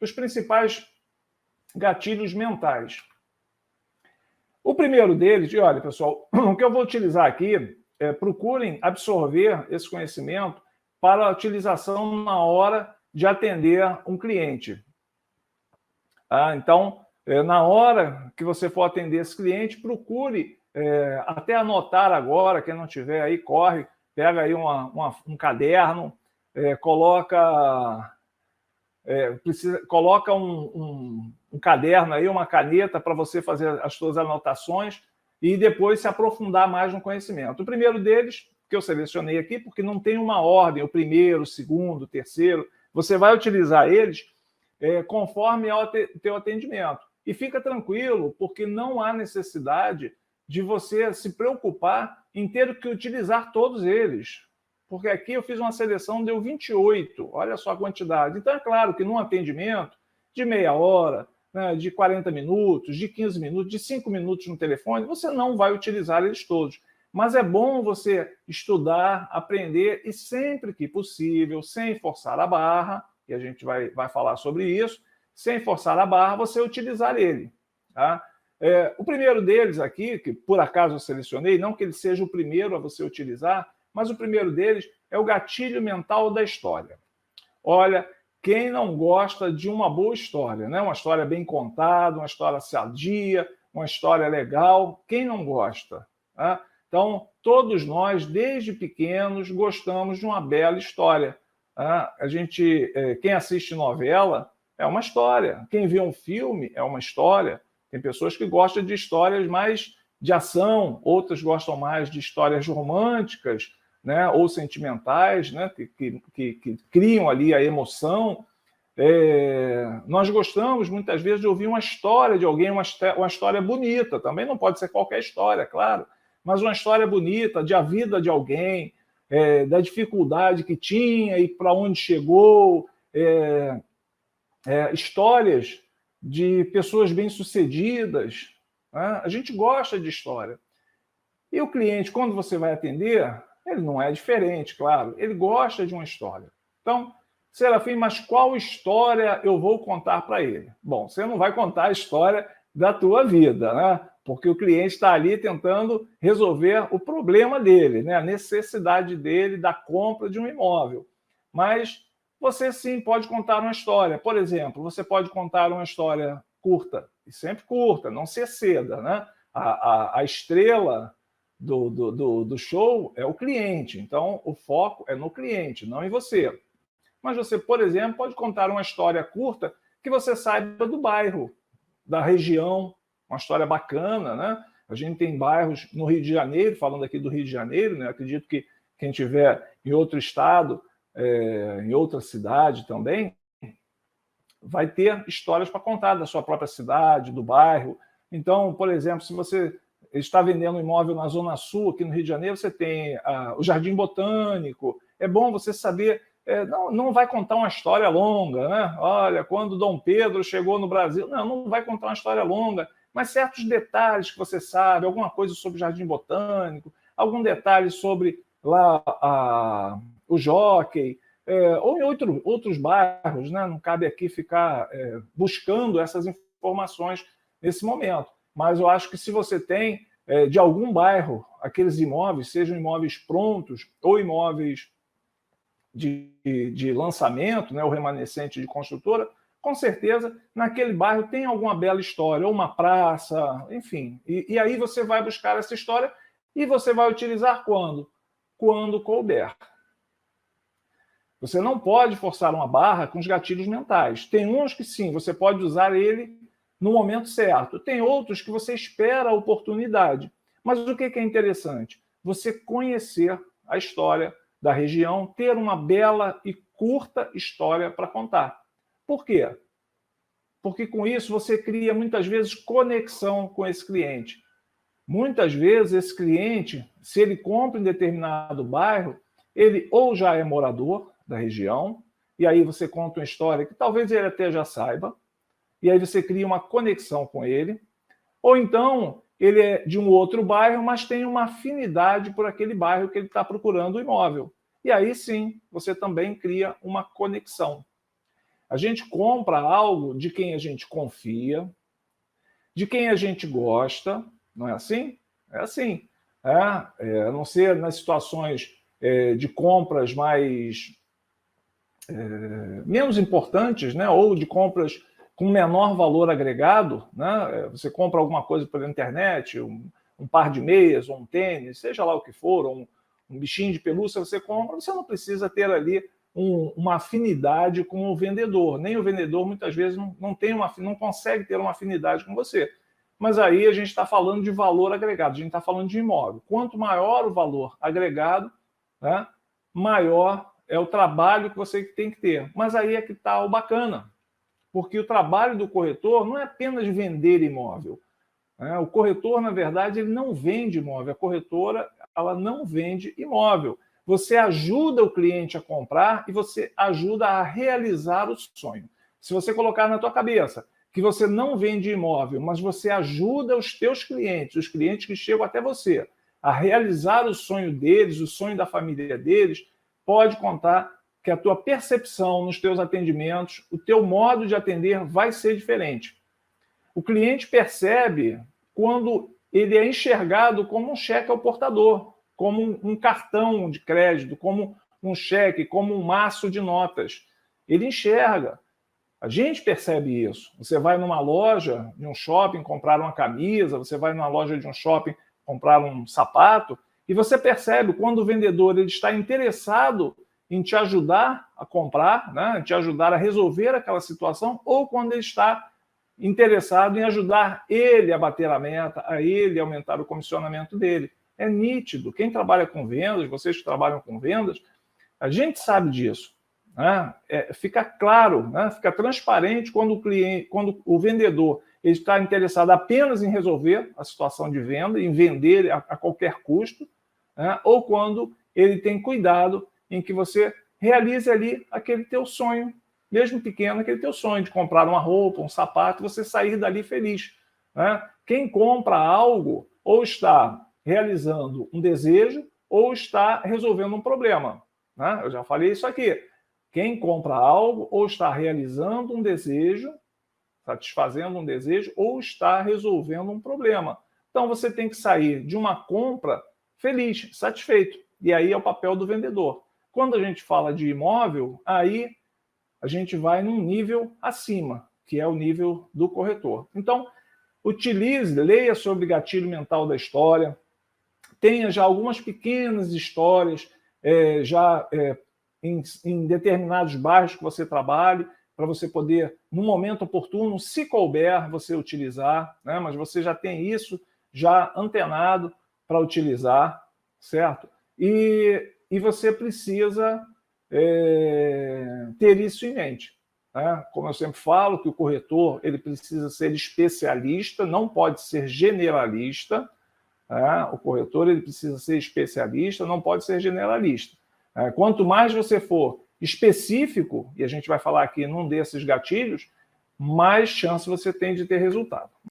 os principais gatilhos mentais. O primeiro deles, e olha, pessoal, o que eu vou utilizar aqui, procurem absorver esse conhecimento para a utilização na hora de atender um cliente. Então, na hora que você for atender esse cliente, procure até anotar agora, quem não tiver aí, corre, pega aí um caderno, coloca um caderno aí, uma caneta para você fazer as suas anotações e depois se aprofundar mais no conhecimento. O primeiro deles, que eu selecionei aqui, porque não tem uma ordem, o primeiro, o segundo, o terceiro, você vai utilizar eles conforme ao teu atendimento. E fica tranquilo, porque não há necessidade de você se preocupar em ter que utilizar todos eles. Porque aqui eu fiz uma seleção, deu 28, olha só a quantidade. Então, é claro que num atendimento de meia hora, né, de 40 minutos, de 15 minutos, de 5 minutos no telefone, você não vai utilizar eles todos. Mas é bom você estudar, aprender e sempre que possível, sem forçar a barra, e a gente vai falar sobre isso, sem forçar a barra, você utilizar ele. Tá? O primeiro deles aqui, que por acaso eu selecionei, não que ele seja o primeiro a você utilizar, mas o primeiro deles é o gatilho mental da história. Olha, quem não gosta de uma boa história, né? Uma história bem contada, uma história sadia, uma história legal, quem não gosta? Tá? Então, todos nós, desde pequenos, gostamos de uma bela história. Tá? Quem assiste novela é uma história, quem vê um filme é uma história. Tem pessoas que gostam de histórias mais de ação, outras gostam mais de histórias românticas, né, ou sentimentais, né, que criam ali a emoção. Nós gostamos, muitas vezes, de ouvir uma história de alguém, uma história bonita. Também não pode ser qualquer história, claro, mas uma história bonita, de a vida de alguém, da dificuldade que tinha e para onde chegou, histórias de pessoas bem-sucedidas. Né? A gente gosta de história. E o cliente, quando você vai atender, ele não é diferente, claro. Ele gosta de uma história. Então, Serafim, mas qual história eu vou contar para ele? Bom, você não vai contar a história da tua vida, né? Porque o cliente está ali tentando resolver o problema dele, né? A necessidade dele da compra de um imóvel. Mas você sim pode contar uma história. Por exemplo, você pode contar uma história curta, e sempre curta, não se exceda, né? A estrela do show é o cliente, então o foco é no cliente, não em você. Mas você, por exemplo, pode contar uma história curta que você saiba do bairro, da região, uma história bacana, né? A gente tem bairros no Rio de Janeiro, falando aqui do Rio de Janeiro, né? Acredito que quem estiver em outro estado, em outra cidade também, vai ter histórias para contar da sua própria cidade, do bairro. Então, por exemplo, se você está vendendo um imóvel na Zona Sul, aqui no Rio de Janeiro, você tem o Jardim Botânico. É bom você saber, não vai contar uma história longa, né? Olha, quando Dom Pedro chegou no Brasil. Não vai contar uma história longa, mas certos detalhes que você sabe, alguma coisa sobre o Jardim Botânico, algum detalhe sobre lá o Jockey, ou em outros bairros, né? Não cabe aqui ficar buscando essas informações nesse momento. Mas eu acho que se você tem de algum bairro aqueles imóveis, sejam imóveis prontos ou imóveis de lançamento, né, ou remanescente de construtora, com certeza naquele bairro tem alguma bela história, ou uma praça, enfim. E aí você vai buscar essa história e você vai utilizar quando? Quando couber. Você não pode forçar uma barra com os gatilhos mentais. Tem uns que sim, você pode usar ele no momento certo. Tem outros que você espera a oportunidade. Mas o que é interessante? Você conhecer a história da região, ter uma bela e curta história para contar. Por quê? Porque com isso você cria muitas vezes conexão com esse cliente. Muitas vezes esse cliente, se ele compra em determinado bairro, ele ou já é morador da região, e aí você conta uma história que talvez ele até já saiba, e aí você cria uma conexão com ele, ou então ele é de um outro bairro, mas tem uma afinidade por aquele bairro que ele está procurando o imóvel. E aí sim, você também cria uma conexão. A gente compra algo de quem a gente confia, de quem a gente gosta, não é assim? É assim. A não ser nas situações de compras menos importantes, né? Ou de compras com menor valor agregado, né? Você compra alguma coisa pela internet, um par de meias, ou um tênis, seja lá o que for, ou um bichinho de pelúcia você compra, você não precisa ter ali uma afinidade com o vendedor. Nem o vendedor, muitas vezes, não consegue ter uma afinidade com você. Mas aí a gente está falando de valor agregado, a gente está falando de imóvel. Quanto maior o valor agregado, né, maior é o trabalho que você tem que ter. Mas aí é que está o bacana, porque o trabalho do corretor não é apenas vender imóvel. O corretor, na verdade, ele não vende imóvel. A corretora, ela não vende imóvel. Você ajuda o cliente a comprar e você ajuda a realizar o sonho. Se você colocar na tua cabeça que você não vende imóvel, mas você ajuda os teus clientes, os clientes que chegam até você, a realizar o sonho deles, o sonho da família deles, pode contar que a tua percepção nos teus atendimentos, o teu modo de atender vai ser diferente. O cliente percebe quando ele é enxergado como um cheque ao portador, como um cartão de crédito, como um cheque, como um maço de notas. Ele enxerga. A gente percebe isso. Você vai numa loja de um shopping comprar uma camisa, você vai numa loja de um shopping comprar um sapato, e você percebe quando o vendedor ele está interessado em te ajudar a comprar, né, te ajudar a resolver aquela situação, ou quando ele está interessado em ajudar ele a bater a meta, a ele aumentar o comissionamento dele. É nítido. Quem trabalha com vendas, vocês que trabalham com vendas, a gente sabe disso. Né? Fica claro, né? Fica transparente quando o vendedor ele está interessado apenas em resolver a situação de venda, em vender a qualquer custo, né? Ou quando ele tem cuidado em que você realize ali aquele teu sonho, mesmo pequeno, aquele teu sonho de comprar uma roupa, um sapato, você sair dali feliz. Né? Quem compra algo ou está realizando um desejo ou está resolvendo um problema. Né? Eu já falei isso aqui. Quem compra algo ou está realizando um desejo, satisfazendo um desejo, ou está resolvendo um problema. Então você tem que sair de uma compra feliz, satisfeito. E aí é o papel do vendedor. Quando a gente fala de imóvel, aí a gente vai num nível acima, que é o nível do corretor. Então, utilize, leia sobre gatilho mental da história, tenha já algumas pequenas histórias em determinados bairros que você trabalhe, para você poder, no momento oportuno, se couber, você utilizar, né? Mas você já tem isso já antenado para utilizar, certo? E você precisa ter isso em mente. Né? Como eu sempre falo, que o corretor ele precisa ser especialista, não pode ser generalista. O corretor ele precisa ser especialista, não pode ser generalista. Quanto mais você for específico, e a gente vai falar aqui num desses gatilhos, mais chance você tem de ter resultado.